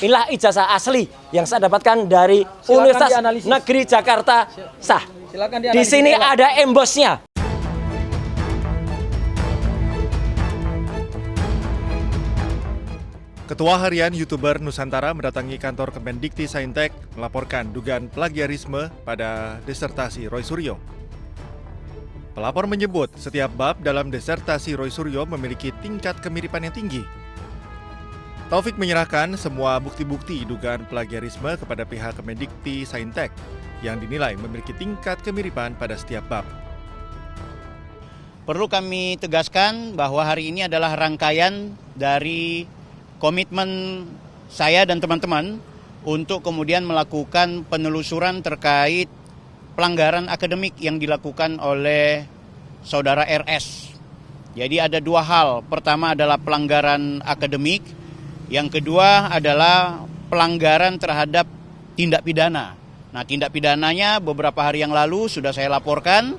Inilah ijazah asli yang saya dapatkan dari Universitas Negeri Jakarta sah. Di sini ada embosnya. Ketua Harian YouTuber Nusantara mendatangi kantor Kemendikti Saintek melaporkan dugaan plagiarisme pada disertasi Roy Suryo. Pelapor menyebut setiap bab dalam disertasi Roy Suryo memiliki tingkat kemiripan yang tinggi. Taufik menyerahkan semua bukti-bukti dugaan plagiarisme kepada pihak Kemendikti Saintek yang dinilai memiliki tingkat kemiripan pada setiap bab. Perlu kami tegaskan bahwa hari ini adalah rangkaian dari komitmen saya dan teman-teman untuk kemudian melakukan penelusuran terkait pelanggaran akademik yang dilakukan oleh saudara RS. Jadi ada dua hal. Pertama adalah pelanggaran akademik, yang kedua adalah pelanggaran terhadap tindak pidana. Nah, tindak pidananya beberapa hari yang lalu sudah saya laporkan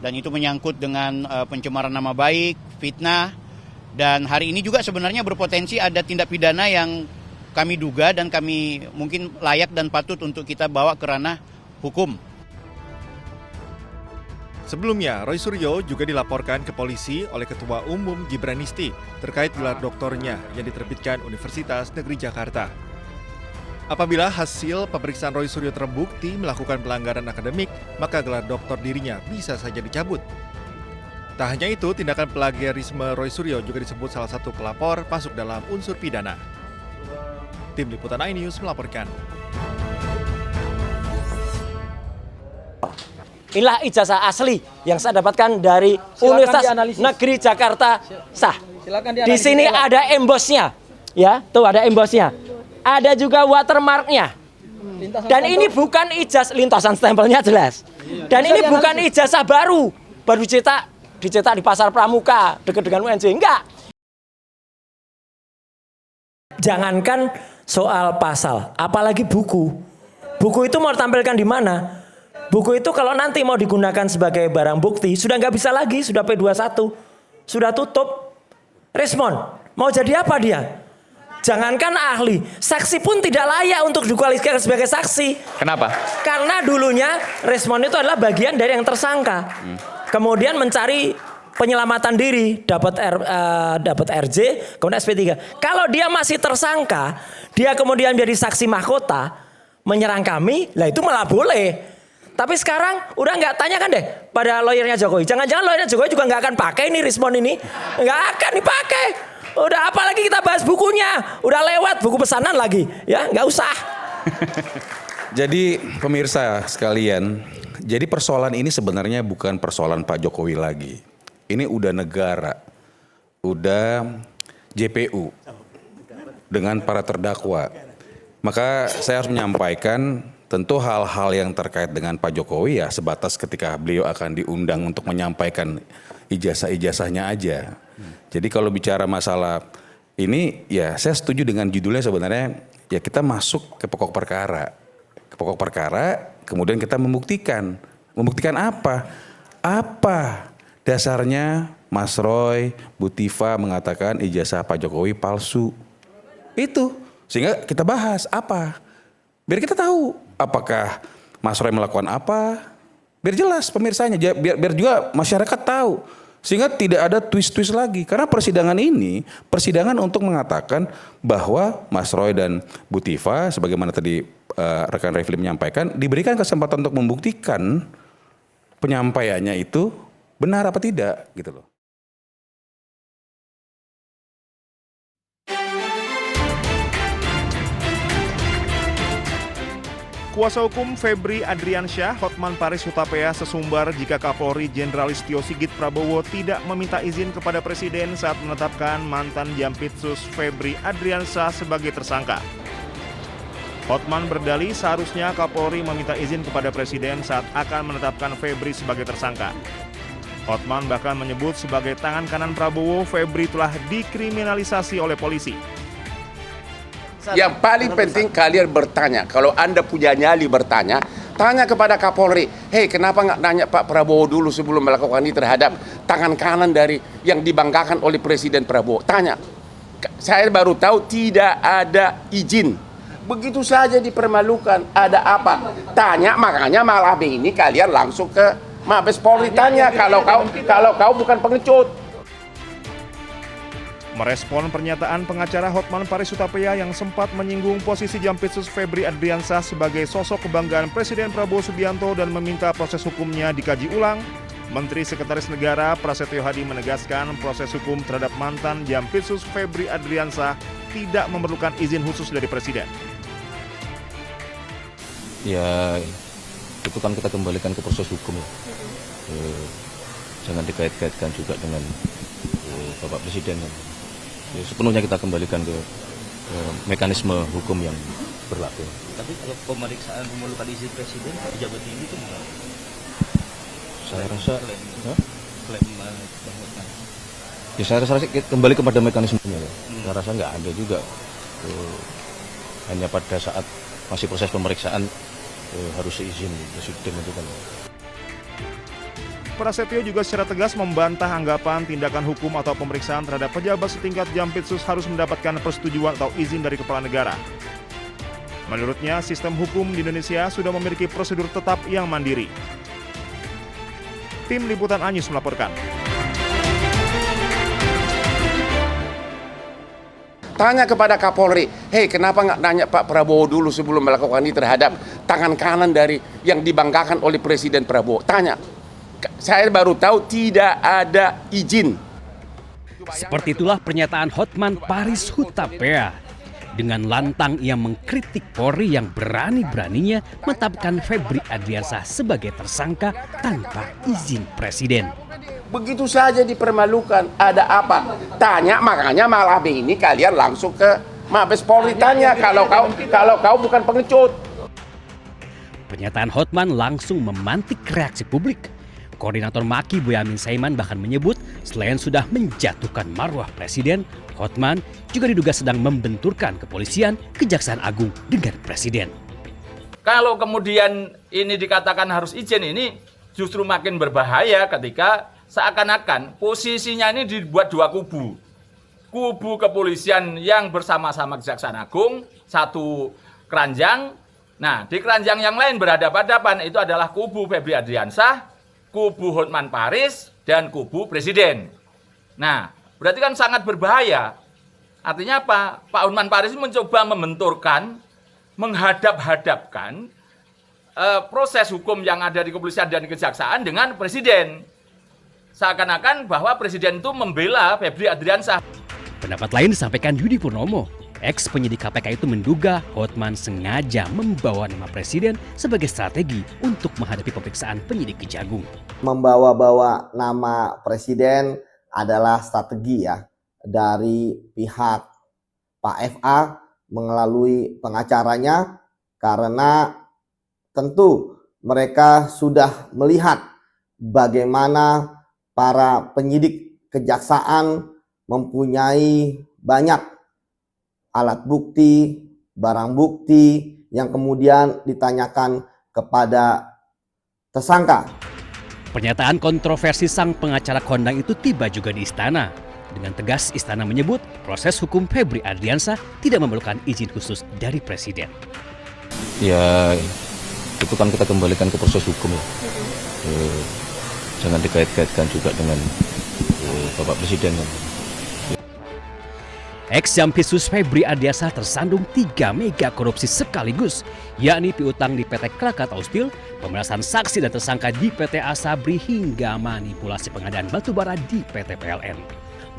dan itu menyangkut dengan pencemaran nama baik, fitnah. Dan hari ini juga sebenarnya berpotensi ada tindak pidana yang kami duga dan kami mungkin layak dan patut untuk kita bawa ke ranah hukum. Sebelumnya, Roy Suryo juga dilaporkan ke polisi oleh Ketua Umum Gibranisti terkait gelar doktornya yang diterbitkan Universitas Negeri Jakarta. Apabila hasil pemeriksaan Roy Suryo terbukti melakukan pelanggaran akademik, maka gelar doktor dirinya bisa saja dicabut. Tak hanya itu, tindakan plagiarisme Roy Suryo juga disebut salah satu pelapor masuk dalam unsur pidana. Tim Liputan iNews melaporkan. Inilah ijazah asli yang saya dapatkan dari Universitas Negeri Jakarta sah. Di sini ada embosnya, ya, tuh ada embosnya. Ada juga watermarknya. Dan ini bukan ijazah, lintasan stempelnya jelas. Dan ini bukan ijazah baru dicetak di Pasar Pramuka dekat dengan UNJ, enggak. Jangankan soal pasal, apalagi buku. Buku itu mau ditampilkan di mana? Buku itu kalau nanti mau digunakan sebagai barang bukti, sudah nggak bisa lagi, sudah P21, sudah tutup. Respon, mau jadi apa dia? Jangankan ahli, saksi pun tidak layak untuk dikualifikasi sebagai saksi. Kenapa? Karena dulunya respon itu adalah bagian dari yang tersangka. Kemudian mencari penyelamatan diri, dapat RJ, kemudian SP3. Kalau dia masih tersangka, dia kemudian menjadi saksi mahkota, menyerang kami, lah itu malah boleh. Tapi sekarang udah nggak, tanyakan deh pada lawyernya Jokowi. Jangan-jangan lawyernya Jokowi juga nggak akan pakai ini respon ini. Nggak akan dipakai. Udah apalagi kita bahas bukunya. Udah lewat buku pesanan lagi. Ya nggak usah. Jadi pemirsa sekalian, jadi persoalan ini sebenarnya bukan persoalan Pak Jokowi lagi. Ini udah negara. Udah JPU. Dengan para terdakwa. Maka saya harus menyampaikan tentu hal-hal yang terkait dengan Pak Jokowi ya sebatas ketika beliau akan diundang untuk menyampaikan ijazah-ijazahnya aja. Jadi kalau bicara masalah ini ya saya setuju dengan judulnya sebenarnya ya kita masuk ke pokok perkara. Ke pokok perkara kemudian kita membuktikan. Membuktikan apa? Apa dasarnya Mas Roy, Bu Tiva mengatakan ijazah Pak Jokowi palsu? Itu. Sehingga kita bahas apa? Biar kita tahu apakah Mas Roy melakukan apa, biar jelas pemirsanya, biar juga masyarakat tahu. Sehingga tidak ada twist-twist lagi. Karena persidangan ini, persidangan untuk mengatakan bahwa Mas Roy dan Bu Tiva, sebagaimana tadi rekan Refli menyampaikan, diberikan kesempatan untuk membuktikan penyampaiannya itu benar apa tidak, gitu loh. Kuasa hukum Febri Adriansyah, Hotman Paris Hutapea sesumbar jika Kapolri Jenderal Listio Sigit Prabowo tidak meminta izin kepada Presiden saat menetapkan mantan Jampitsus Febri Adriansyah sebagai tersangka. Hotman berdalih seharusnya Kapolri meminta izin kepada Presiden saat akan menetapkan Febri sebagai tersangka. Hotman bahkan menyebut sebagai tangan kanan Prabowo, Febri telah dikriminalisasi oleh polisi. Yang paling penting kalian bertanya. Kalau Anda punya nyali bertanya, tanya kepada Kapolri. Hei, kenapa nggak nanya Pak Prabowo dulu sebelum melakukan ini terhadap tangan kanan dari yang dibanggakan oleh Presiden Prabowo? Tanya. Saya baru tahu tidak ada izin. Begitu saja dipermalukan. Ada apa? Tanya, makanya malam ini kalian langsung ke Mabes Polri tanya kalau kau bukan pengecut. Merespon pernyataan pengacara Hotman Paris Hutapea yang sempat menyinggung posisi Jampitsus Febri Adriansah sebagai sosok kebanggaan Presiden Prabowo Subianto dan meminta proses hukumnya dikaji ulang, Menteri Sekretaris Negara Prasetyo Hadi menegaskan proses hukum terhadap mantan Jampitsus Febri Adriansah tidak memerlukan izin khusus dari Presiden. Ya, itu kan kita kembalikan ke proses hukum ya. Jangan dikait-kaitkan juga dengan Bapak Presiden. Ya, sepenuhnya kita kembalikan ke mekanisme hukum yang berlaku. Tapi kalau pemeriksaan memerlukan izin Presiden, pejabat tinggi itu enggak? Saya rasa Klaim ya saya rasa kembali kepada mekanismenya ya. Saya rasa nggak ada juga. Hanya pada saat masih proses pemeriksaan harus izin Presiden itu kan. Prasetyo juga secara tegas membantah anggapan tindakan hukum atau pemeriksaan terhadap pejabat setingkat Jampitsus harus mendapatkan persetujuan atau izin dari kepala negara. Menurutnya, sistem hukum di Indonesia sudah memiliki prosedur tetap yang mandiri. Tim Liputan Anyus melaporkan. Tanya kepada Kapolri, hei kenapa nggak nanya Pak Prabowo dulu sebelum melakukan ini terhadap tangan kanan dari yang dibanggakan oleh Presiden Prabowo. Tanya. Saya baru tahu tidak ada izin. Seperti itulah pernyataan Hotman Paris Hutapea. Dengan lantang ia mengkritik Polri yang berani-beraninya menetapkan Febri Adriansah sebagai tersangka tanpa izin Presiden. Begitu saja dipermalukan. Ada apa? Tanya, makanya malam ini kalian langsung ke Mabes Polri tanya kalau kau bukan pengecut. Pernyataan Hotman langsung memantik reaksi publik. Koordinator Maki Boyamin Saiman bahkan menyebut selain sudah menjatuhkan marwah Presiden, Hotman juga diduga sedang membenturkan kepolisian, Kejaksaan Agung dengan Presiden. Kalau kemudian ini dikatakan harus izin, ini justru makin berbahaya ketika seakan-akan posisinya ini dibuat dua kubu. Kubu kepolisian yang bersama-sama Kejaksaan Agung, satu keranjang. Nah, di keranjang yang lain berhadapan-hadapan itu adalah kubu Febri Adriansah, kubu Hotman Paris, dan kubu Presiden. Nah, berarti kan sangat berbahaya. Artinya apa? Pak Hotman Paris mencoba membenturkan, menghadap-hadapkan proses hukum yang ada di kepolisian dan kejaksaan dengan Presiden. Seakan-akan bahwa Presiden itu membela Febri Adriansah. Pendapat lain disampaikan Yudi Purnomo. Ex-penyidik KPK itu menduga Hotman sengaja membawa nama Presiden sebagai strategi untuk menghadapi pemeriksaan penyidik Kejagung. Membawa-bawa nama Presiden adalah strategi ya dari pihak Pak FA melalui pengacaranya karena tentu mereka sudah melihat bagaimana para penyidik kejaksaan mempunyai banyak alat bukti, barang bukti yang kemudian ditanyakan kepada tersangka. Pernyataan kontroversi sang pengacara kondang itu tiba juga di istana. Dengan tegas istana menyebut proses hukum Febri Adriansah tidak memerlukan izin khusus dari Presiden. Ya, itu kan kita kembalikan ke proses hukum ya. Jangan dikait-kaitkan juga dengan Bapak Presiden. Ex-Jampitsus Febri Adriansah tersandung 3 mega korupsi sekaligus, yakni piutang di PT Krakatau Steel, pemerasan saksi dan tersangka di PT Asabri hingga manipulasi pengadaan batubara di PT PLN.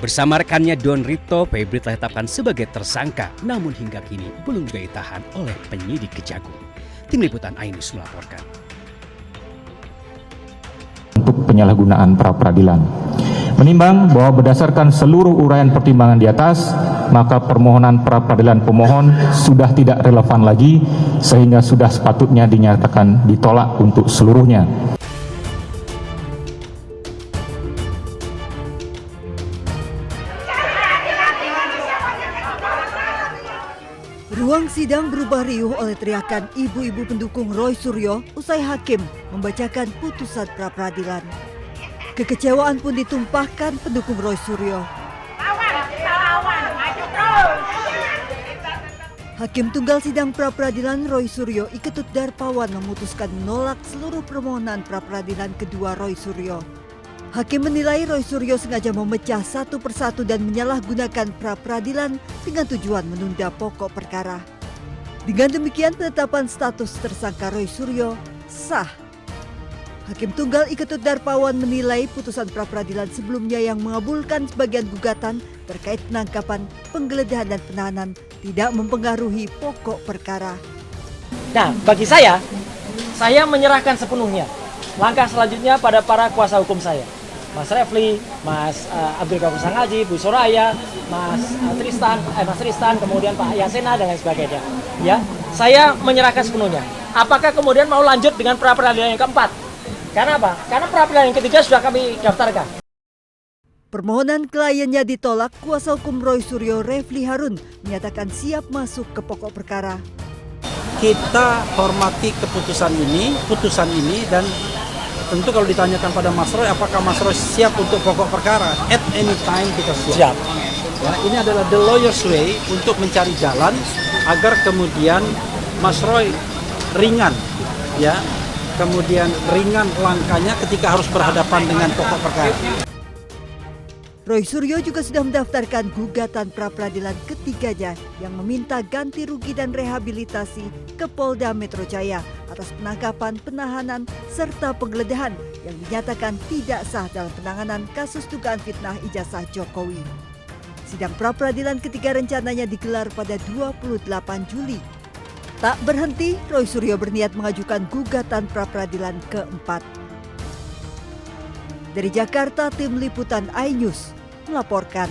Bersama rekannya Don Rito, Febri telah ditetapkan sebagai tersangka, namun hingga kini belum juga ditahan oleh penyidik Kejagung. Tim Liputan Ainus melaporkan. Untuk penyalahgunaan pra-peradilan. Menimbang bahwa berdasarkan seluruh uraian pertimbangan di atas, maka permohonan pra-peradilan pemohon sudah tidak relevan lagi sehingga sudah sepatutnya dinyatakan ditolak untuk seluruhnya. Ruang sidang berubah riuh oleh teriakan ibu-ibu pendukung Roy Suryo usai hakim membacakan putusan pra-peradilan. Kekecewaan pun ditumpahkan pendukung Roy Suryo. Hakim Tunggal Sidang Pra-Peradilan Roy Suryo Iketut Darpawan memutuskan menolak seluruh permohonan pra-peradilan kedua Roy Suryo. Hakim menilai Roy Suryo sengaja memecah satu persatu dan menyalahgunakan pra-peradilan dengan tujuan menunda pokok perkara. Dengan demikian penetapan status tersangka Roy Suryo sah. Hakim Tunggal Iketut Darpawan menilai putusan pra-peradilan sebelumnya yang mengabulkan sebagian gugatan terkait penangkapan, penggeledahan dan penahanan tidak mempengaruhi pokok perkara. Nah, bagi saya menyerahkan sepenuhnya. Langkah selanjutnya pada para kuasa hukum saya. Mas Refli, Mas Abdul Ghafur Sangaji, Bu Soraya, Mas Tristan, kemudian Pak Yasena dan lain sebagainya. Ya, saya menyerahkan sepenuhnya. Apakah kemudian mau lanjut dengan pra-peradilan yang keempat? Karena apa? Karena pra-peradilan yang ketiga sudah kami daftarkan. Permohonan kliennya ditolak, kuasa hukum Roy Suryo Refli Harun menyatakan siap masuk ke pokok perkara. Kita hormati putusan ini dan tentu kalau ditanyakan pada Mas Roy apakah Mas Roy siap untuk pokok perkara, at any time kita siap. Ya, ini adalah the lawyer's way untuk mencari jalan agar kemudian Mas Roy ringan, ya, kemudian ringan langkahnya ketika harus berhadapan dengan pokok perkara. Roy Suryo juga sudah mendaftarkan gugatan pra-peradilan ketiganya yang meminta ganti rugi dan rehabilitasi ke Polda Metro Jaya atas penangkapan, penahanan, serta penggeledahan yang dinyatakan tidak sah dalam penanganan kasus dugaan fitnah ijazah Jokowi. Sidang pra-peradilan ketiga rencananya digelar pada 28 Juli. Tak berhenti, Roy Suryo berniat mengajukan gugatan pra-peradilan keempat. Dari Jakarta, tim liputan iNews melaporkan.